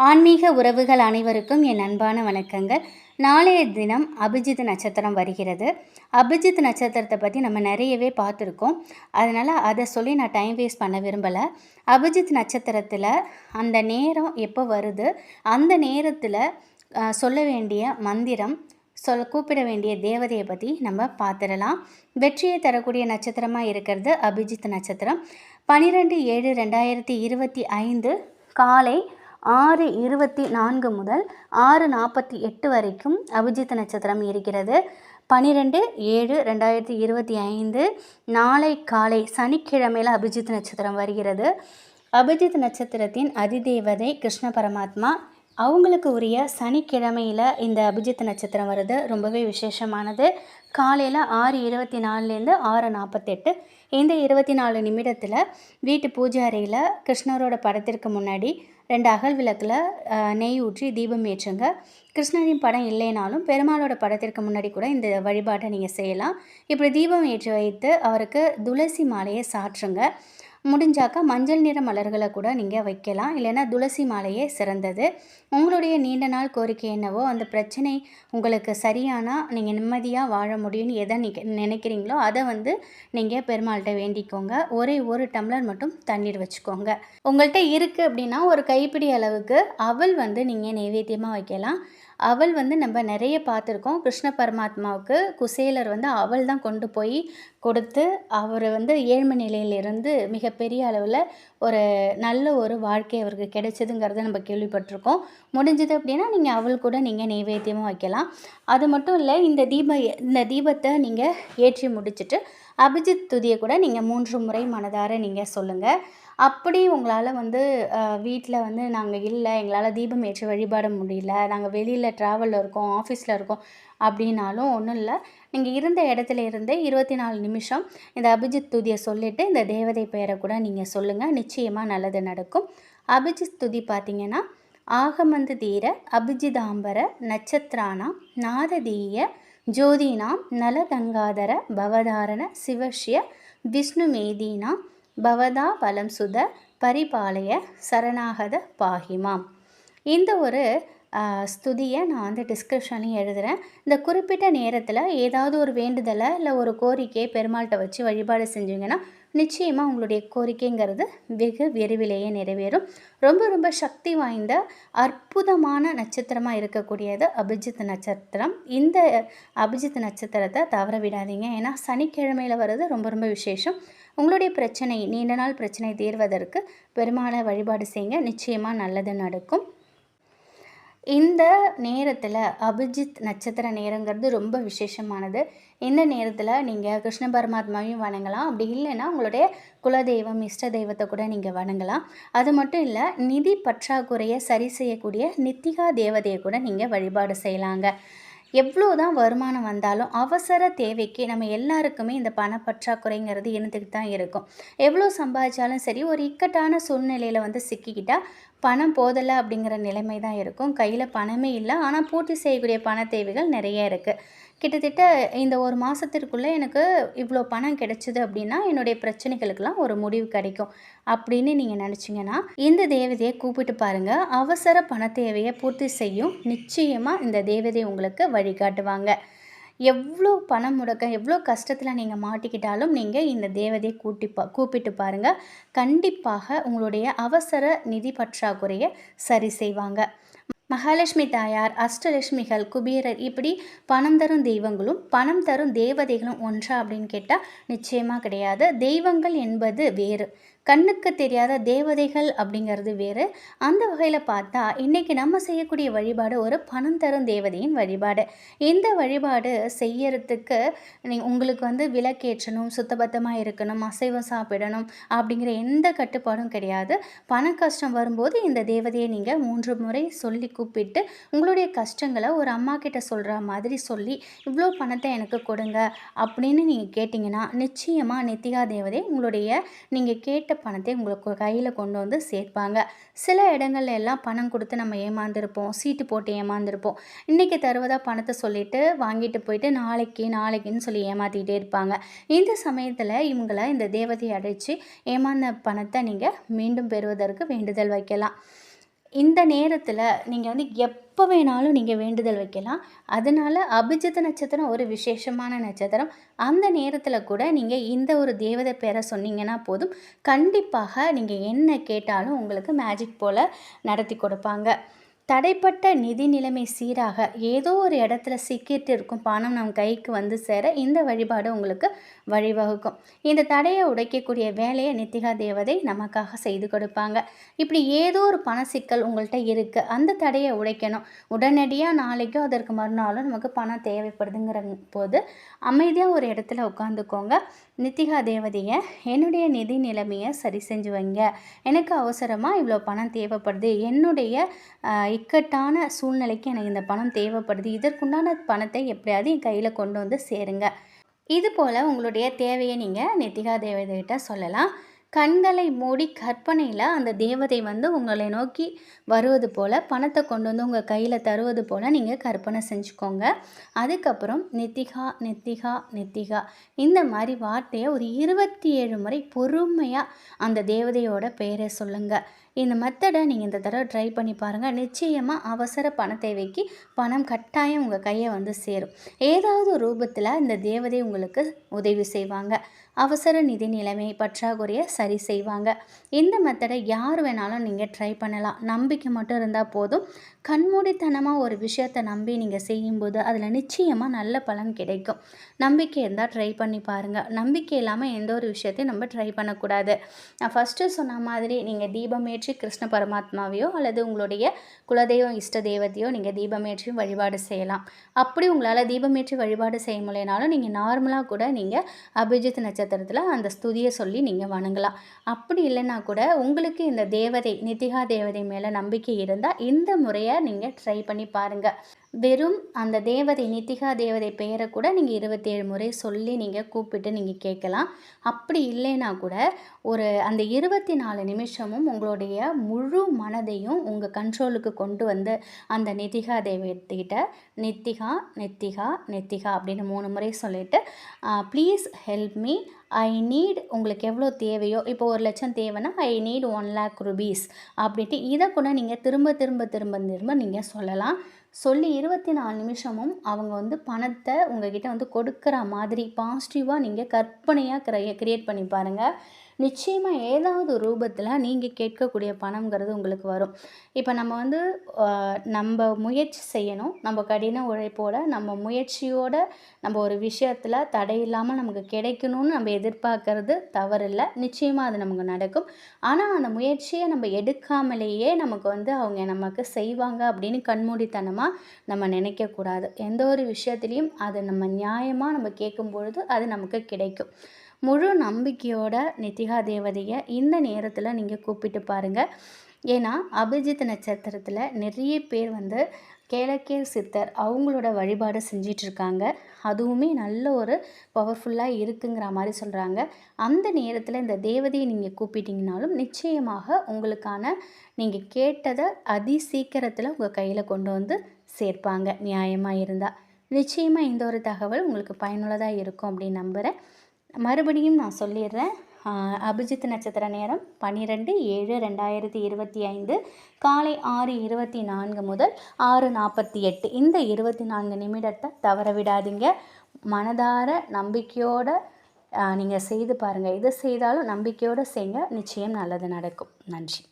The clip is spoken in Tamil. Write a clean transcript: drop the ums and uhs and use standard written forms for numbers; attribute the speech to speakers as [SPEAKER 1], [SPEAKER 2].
[SPEAKER 1] ஆன்மீக உறவுகள் அனைவருக்கும் என் அன்பான வணக்கங்கள். நாளைய தினம் அபிஜித் நட்சத்திரம் வருகிறது. அபிஜித் நட்சத்திரத்தை பற்றி நம்ம நிறையவே பார்த்துருக்கோம். அதனால் அதை சொல்லி நான் டைம் வேஸ்ட் பண்ண விரும்பலை. அபிஜித் நட்சத்திரத்தில் அந்த நேரம் எப்போ வருது, அந்த நேரத்தில் சொல்ல வேண்டிய மந்திரம், கூப்பிட வேண்டிய தேவதையை பற்றி நம்ம பார்த்துடலாம். வெற்றியை தரக்கூடிய நட்சத்திரமாக இருக்கிறது அபிஜித் நட்சத்திரம். 12/7/2025 காலை 6:24 முதல் 6:48 வரைக்கும் அபிஜித் நட்சத்திரம் இருக்கிறது. 12/7/2025 நாளை காலை சனிக்கிழமையில் அபிஜித் நட்சத்திரம் வருகிறது. அபிஜித் நட்சத்திரத்தின் அதிதேவதை கிருஷ்ண பரமாத்மா. அவங்களுக்கு உரிய சனிக்கிழமையில் இந்த அபிஜித் நட்சத்திரம் வருது. ரொம்பவே விசேஷமானது. காலையில் 6:24லேருந்து 6:48 இந்த 24 நிமிடத்தில் வீட்டு பூஜை அறையில் கிருஷ்ணரோட படத்திற்கு முன்னாடி 2 அகல் விளக்கில் நெய் ஊற்றி தீபம் ஏற்றுங்க. கிருஷ்ணரின் படம் இல்லைனாலும் பெருமாளோட படத்திற்கு முன்னாடி கூட இந்த வழிபாட்டை நீங்கள் செய்யலாம். இப்படி தீபம் ஏற்றி வைத்து அவருக்கு துளசி மாலையை சாற்றுங்க. முடிஞ்சாக்கா மஞ்சள் நிற மலர்களை கூட நீங்கள் வைக்கலாம். இல்லைன்னா துளசி மாலையே சிறந்தது. உங்களுடைய நீண்ட நாள் கோரிக்கை என்னவோ அந்த பிரச்சனை உங்களுக்கு சரியானால் நீங்கள் நிம்மதியாக வாழ முடியும்னு எதை நினைக்கிறீங்களோ அதை நீங்கள் பெருமாள்கிட்ட வேண்டிக்கோங்க. ஒரே ஒரு டம்ளர் மட்டும் தண்ணீர் வச்சுக்கோங்க. உங்கள்கிட்ட இருக்குது அப்படின்னா ஒரு கைப்பிடி அளவுக்கு அவல் நீங்கள் நைவேத்தியமாக வைக்கலாம். அவல் நம்ம நிறைய பார்த்துருக்கோம். கிருஷ்ண பரமாத்மாவுக்கு குசேலர் அவல் தான் கொண்டு போய் கொடுத்து அவர் ஏழ்மை நிலையிலிருந்து மிகப்பெரிய அளவில் ஒரு நல்ல ஒரு வாழ்க்கை அவருக்கு கிடைச்சதுங்கிறத நம்ம கேள்விப்பட்டிருக்கோம். முடிஞ்சது அப்படின்னா நீங்கள் அவள் கூட நீங்கள் நைவேத்தியமாக வைக்கலாம். அது மட்டும் இல்லை, இந்த தீபத்தை நீங்கள் ஏற்றி முடிச்சுட்டு அபிஜித் துதியை கூட நீங்கள் 3 முறை மனதார நீங்கள் சொல்லுங்கள். அப்படி உங்களால் வீட்டில் நாங்கள் இல்லை, எங்களால் தீபம் ஏற்றி வழிபாட முடியல, நாங்கள் வெளியில் ட்ராவலில் இருக்கோம், ஆஃபீஸில் இருக்கோம் அப்படின்னாலும் ஒன்றும் இல்லை. நீங்கள் இருந்த இடத்துல இருந்து 24 நிமிஷம் இந்த அபிஜித் துதியை சொல்லிவிட்டு இந்த தேவதை பெயரை கூட நீங்கள் சொல்லுங்கள். நிச்சயமாக நல்லது நடக்கும். அபிஜித் துதி பார்த்திங்கன்னா, ஆகமந்து தீர அபிஜிதாம்பர நட்சத்திரானாம் நாததீய ஜோதினாம் நலகங்காதர பவதாரண சிவஷ்ய விஷ்ணுமேதீனாம் பவதா பலம் சுத பரிபாலய சரணாகத பாகிமாம். இந்த ஒரு ஸ்துதியை நான் டிஸ்கிரிப்ஷன்லையும் எழுதுகிறேன். இந்த குறிப்பிட்ட நேரத்தில் ஏதாவது ஒரு வேண்டுதலை இல்லை ஒரு கோரிக்கையை பெருமாள்கிட்ட வச்சு வழிபாடு செஞ்சிங்கன்னா நிச்சயமாக உங்களுடைய கோரிக்கைங்கிறது வெகு விரைவிலேயே நிறைவேறும். ரொம்ப ரொம்ப சக்தி வாய்ந்த அற்புதமான நட்சத்திரமாக இருக்கக்கூடியது அபிஜித் நட்சத்திரம். இந்த அபிஜித் நட்சத்திரத்தை தவற விடாதீங்க. ஏன்னா சனிக்கிழமையில் வர்றது ரொம்ப ரொம்ப விசேஷம். உங்களுடைய பிரச்சனை, நீண்ட நாள் பிரச்சனை தீர்வதற்கு பெருமாளை வழிபாடு செய்யுங்க. நிச்சயமாக நல்லது நடக்கும். இந்த நேரத்தில் அபிஜித் நட்சத்திர நேரங்கிறது ரொம்ப விசேஷமானது. இந்த நேரத்தில் நீங்கள் கிருஷ்ண பரமாத்மாவையும் வணங்கலாம். அப்படி இல்லைன்னா உங்களுடைய குலதெய்வம், இஷ்ட தெய்வத்தை கூட நீங்கள் வணங்கலாம். அது மட்டும் இல்லை, நிதி பற்றாக்குறையை சரி செய்யக்கூடிய நித்திகா தேவதையை கூட நீங்கள் வழிபாடு செய்யலாங்க. எவ்வளோ தான் வருமானம் வந்தாலும் அவசர தேவைக்கு நம்ம எல்லாருக்குமே இந்த பணப்பற்றாக்குறைங்கிறது இருந்துக்கிட்டு தான் இருக்கும். எவ்வளோ சம்பாதிச்சாலும் சரி, ஒரு இக்கட்டான சூழ்நிலையில் சிக்கிக்கிட்டால் பணம் போதலை அப்படிங்கிற நிலைமை தான் இருக்கும். கையில் பணமே இல்லை, ஆனால் பூர்த்தி செய்யக்கூடிய பண தேவைகள் நிறைய இருக்குது. கிட்டத்தட்ட இந்த ஒரு மாதத்திற்குள்ளே எனக்கு இவ்வளோ பணம் கிடைச்சிது அப்படின்னா என்னுடைய பிரச்சனைகளுக்கெல்லாம் ஒரு முடிவு கிடைக்கும் அப்படின்னு நீங்கள் நினச்சிங்கன்னா இந்த தேவதையை கூப்பிட்டு பாருங்கள். அவசர பண தேவையை பூர்த்தி செய்யும். நிச்சயமாக இந்த தேவதை உங்களுக்கு வழிகாட்டுவாங்க. எவ்வளோ பணம் முடக்க, எவ்வளோ கஷ்டத்தில் நீங்கள் மாட்டிக்கிட்டாலும் நீங்கள் இந்த தேவதையை கூப்பிட்டு பாருங்கள். கண்டிப்பாக உங்களுடைய அவசர நிதி பற்றாக்குறையை சரி செய்வாங்க. மகாலட்சுமி தாயார், அஷ்டலட்சுமிகள், குபேரர், இப்படி பணம் தரும் தெய்வங்களும் பணம் தரும் தேவதைகளும் ஒன்றா அப்படின்னு கேட்டால் நிச்சயமாக கிடையாது. தெய்வங்கள் என்பது வேறு, கண்ணுக்கு தெரியாத தேவதைகள் அப்படிங்கிறது வேறு. அந்த வகையில் பார்த்தா இன்றைக்கி நம்ம செய்யக்கூடிய வழிபாடு ஒரு பணம் தரும் தேவதையின் வழிபாடு. இந்த வழிபாடு செய்யறதுக்கு உங்களுக்கு விளக்கேற்றணும், சுத்தபத்தமாக இருக்கணும், அசைவம் சாப்பிடணும் அப்படிங்கிற எந்த கட்டுப்பாடும் கிடையாது. பண கஷ்டம் வரும்போது இந்த தேவதையை நீங்கள் 3 முறை சொல்லி கூப்பிட்டு உங்களுடைய கஷ்டங்களை ஒரு அம்மா கிட்ட சொல்கிற மாதிரி சொல்லி இவ்வளோ பணத்தை எனக்கு கொடுங்க அப்படின்னு நீங்கள் கேட்டிங்கன்னா நிச்சயமாக நித்திகா தேவதை உங்களுடைய நீங்கள் கேட்ட பணத்தை உங்களுக்கு கையில் கொண்டு சேர்ப்பாங்க. சில இடங்கள்ல எல்லாம் பணம் கொடுத்து நம்ம ஏமாந்துருப்போம், சீட்டு போட்டு ஏமாந்துருப்போம். இன்றைக்கி தருவதாக பணத்தை சொல்லிவிட்டு வாங்கிட்டு போயிட்டு நாளைக்குன்னு சொல்லி ஏமாற்றிக்கிட்டே இருப்பாங்க. இந்த சமயத்தில் இவங்களை இந்த தேவதையை அடைச்சி ஏமாந்த பணத்தை நீங்கள் மீண்டும் பெறுவதற்கு வேண்டுதல் வைக்கலாம். இந்த நேரத்தில் நீங்கள் வந்து எப்போ வேணாலும் நீங்கள் வேண்டுதல் வைக்கலாம். அதனால் அபிஜித் நட்சத்திரம் ஒரு விசேஷமான நட்சத்திரம். அந்த நேரத்தில் கூட நீங்கள் இந்த ஒரு தேவதை பேரை சொன்னீங்கன்னா போதும், கண்டிப்பாக நீங்கள் என்ன கேட்டாலும் உங்களுக்கு மேஜிக் போல் நடத்தி கொடுப்பாங்க. தடைப்பட்ட நிதி நிலைமை சீராக ஏதோ ஒரு இடத்துல சிக்கிட்டு இருக்கும் பணம் நம் கைக்கு வந்து சேர இந்த வழிபாடு உங்களுக்கு வழிவகுக்கும். இந்த தடையை உடைக்கக்கூடிய வேலையை நித்திகா தேவதை நமக்காக செய்து கொடுப்பாங்க. இப்படி ஏதோ ஒரு பண சிக்கல் உங்கள்கிட்ட இருக்குது, அந்த தடையை உடைக்கணும், உடனடியாக நாளைக்கோ அதற்கு மறுநாளும் நமக்கு பணம் தேவைப்படுதுங்கிற போது அமைதியாக ஒரு இடத்துல உட்காந்துக்கோங்க. நித்திகா தேவதையை என்னுடைய நிதி நிலைமையை சரி செஞ்சு வைங்க, எனக்கு அவசரமாக இவ்வளோ பணம் தேவைப்படுது, என்னுடைய இக்கட்டான சூழ்நிலைக்கு எனக்கு இந்த பணம் தேவைப்படுது, இதற்குண்டான பணத்தை எப்படியாவது என் கையில் கொண்டு வந்து சேருங்க. இது போல் உங்களுடைய தேவையை நீங்கள் நித்திகா தேவதைகிட்ட சொல்லலாம். கண்களை மூடி கற்பனையில் அந்த தேவதை வந்து உங்களை நோக்கி வருவது போல் பணத்தை கொண்டு வந்து உங்கள் கையில் தருவது போல் நீங்கள் கற்பனை செஞ்சுக்கோங்க. அதுக்கப்புறம் நித்திகா நித்திகா நித்திகா இந்த மாதிரி வார்த்தையை ஒரு 27 முறை பொறுமையாக அந்த தேவதையோட பெயரை சொல்லுங்கள். இந்த மெத்தடை நீங்கள் இந்த தடவை ட்ரை பண்ணி பாருங்கள். நிச்சயமாக அவசர பண தேவைக்கு பணம் கட்டாயம் உங்கள் கையை வந்து சேரும். ஏதாவது ரூபத்தில் இந்த தேவதை உங்களுக்கு உதவி செய்வாங்க. அவசர நிதி நிலைமை பற்றாக்குறையை சரி செய்வாங்க. இந்த மெத்தடை யார் வேணாலும் நீங்கள் ட்ரை பண்ணலாம். நம்பிக்கை மட்டும் இருந்தால் போதும். கண்மூடித்தனமாக ஒரு விஷயத்தை நம்பி நீங்கள் செய்யும்போது அதில் நிச்சயமாக நல்ல பலன் கிடைக்கும். நம்பிக்கை இருந்தால் ட்ரை பண்ணி பாருங்கள். நம்பிக்கை இல்லாமல் எந்த ஒரு விஷயத்தையும் நம்ம ட்ரை பண்ணக்கூடாது. நான் ஃபஸ்ட்டு சொன்ன மாதிரி நீங்கள் தீபமேற்றி கிருஷ்ண பரமாத்மாவையோ அல்லது உங்களுடைய குலதெய்வம் இஷ்ட தெய்வத்தையோ நீங்கள் தீபமேற்றி வழிபாடு செய்யலாம். அப்படி உங்களால் தீபமேற்றி வழிபாடு செய்ய முடியலனாலும் நீங்கள் நார்மலாக கூட நீங்கள் அபிஜித் நட்சத்திரத்தில் அந்த ஸ்துதியை சொல்லி நீங்கள் வணங்கலாம். அப்படி இல்லைன்னா கூட உங்களுக்கு இந்த தேவதை நித்திகா தேவதை மேலே நம்பிக்கை இருந்தால் இந்த முறையை நீங்கள் ட்ரை பண்ணி பாருங்கள். வெறும் அந்த தேவதை நித்திகா தேவதை பெயரை கூட நீங்கள் 27 முறை சொல்லி நீங்கள் கூப்பிட்டு நீங்கள் கேட்கலாம். அப்படி இல்லைன்னா கூட அந்த 24 நிமிஷமும் உங்களுடைய முழு மனதையும் உங்கள் கண்ட்ரோலுக்கு கொண்டு வந்து அந்த நித்திகா தேவதைகிட்ட நித்திகா நித்திகா நித்திகா அப்படின்னு 3 முறை சொல்லிவிட்டு please help me, I need, உங்களுக்கு எவ்வளோ தேவையோ, இப்போ 1 லட்சம் தேவைன்னா ஐ நீட் 1 lakh rupees அப்படின்ட்டு இதை கூட நீங்கள் திரும்ப திரும்ப திரும்ப திரும்ப நீங்கள் சொல்லலாம். சொல்லி 24 நிமிஷமும் அவங்க வந்து பணத்தை உங்ககிட்ட வந்து கொடுக்குற மாதிரி பாசிட்டிவாக நீங்கள் கற்பனையாக கிரியேட் பண்ணி பாருங்கள். நிச்சயமாக ஏதாவது ரூபத்தில் நீங்கள் கேட்கக்கூடிய பணம்ங்கிறது உங்களுக்கு வரும். இப்போ நம்ம வந்து நம்ம முயற்சி செய்யணும். நம்ம கடின உழைப்போட நம்ம முயற்சியோட நம்ம ஒரு விஷயத்தில் தடை இல்லாமல் நமக்கு கிடைக்கணும்னு நம்ம எதிர்பார்க்கறது தவறில்லை. நிச்சயமாக அது நமக்கு நடக்கும். ஆனால் அந்த முயற்சியை நம்ம எடுக்காமலேயே நமக்கு வந்து அவங்க நமக்கு செய்வாங்க அப்படின்னு கண்மூடித்தனமாக நம்ம நினைக்கக்கூடாது. எந்த ஒரு விஷயத்துலையும் அது நம்ம நியாயமாக நம்ம கேட்கும் பொழுது அது நமக்கு கிடைக்கும். முழு நம்பிக்கையோட நித்திகா தேவதையை இந்த நேரத்தில் நீங்கள் கூப்பிட்டு பாருங்கள். ஏன்னா அபிஜித் நட்சத்திரத்தில் நிறைய பேர் வந்து கேளக்கேர் சித்தர் அவங்களோட வழிபாடு செஞ்சிட்ருக்காங்க. அதுவுமே நல்ல ஒரு பவர்ஃபுல்லாக இருக்குங்கிற மாதிரி சொல்கிறாங்க. அந்த நேரத்தில் இந்த தேவதையை நீங்கள் கூப்பிட்டிங்கனாலும் நிச்சயமாக உங்களுக்கான நீங்கள் கேட்டதை சீக்கிரத்தில் உங்கள் கையில் கொண்டு வந்து சேர்ப்பாங்க. நியாயமாக இருந்தால் நிச்சயமாக இந்த ஒரு தகவல் உங்களுக்கு பயனுள்ளதாக இருக்கும் அப்படின்னு நம்புகிறேன். மறுபடியும் நான் சொல்லிடுறேன். அபிஜித் நட்சத்திர நேரம் 12/7/2025 காலை 6:24 முதல் 6:48 இந்த 24 நிமிடத்தை தவற விடாதீங்க. மனதார நம்பிக்கையோடு நீங்கள் செய்து பாருங்கள். எது செய்தாலும் நம்பிக்கையோடு செய்யுங்க. நிச்சயம் நல்லது நடக்கும். நன்றி.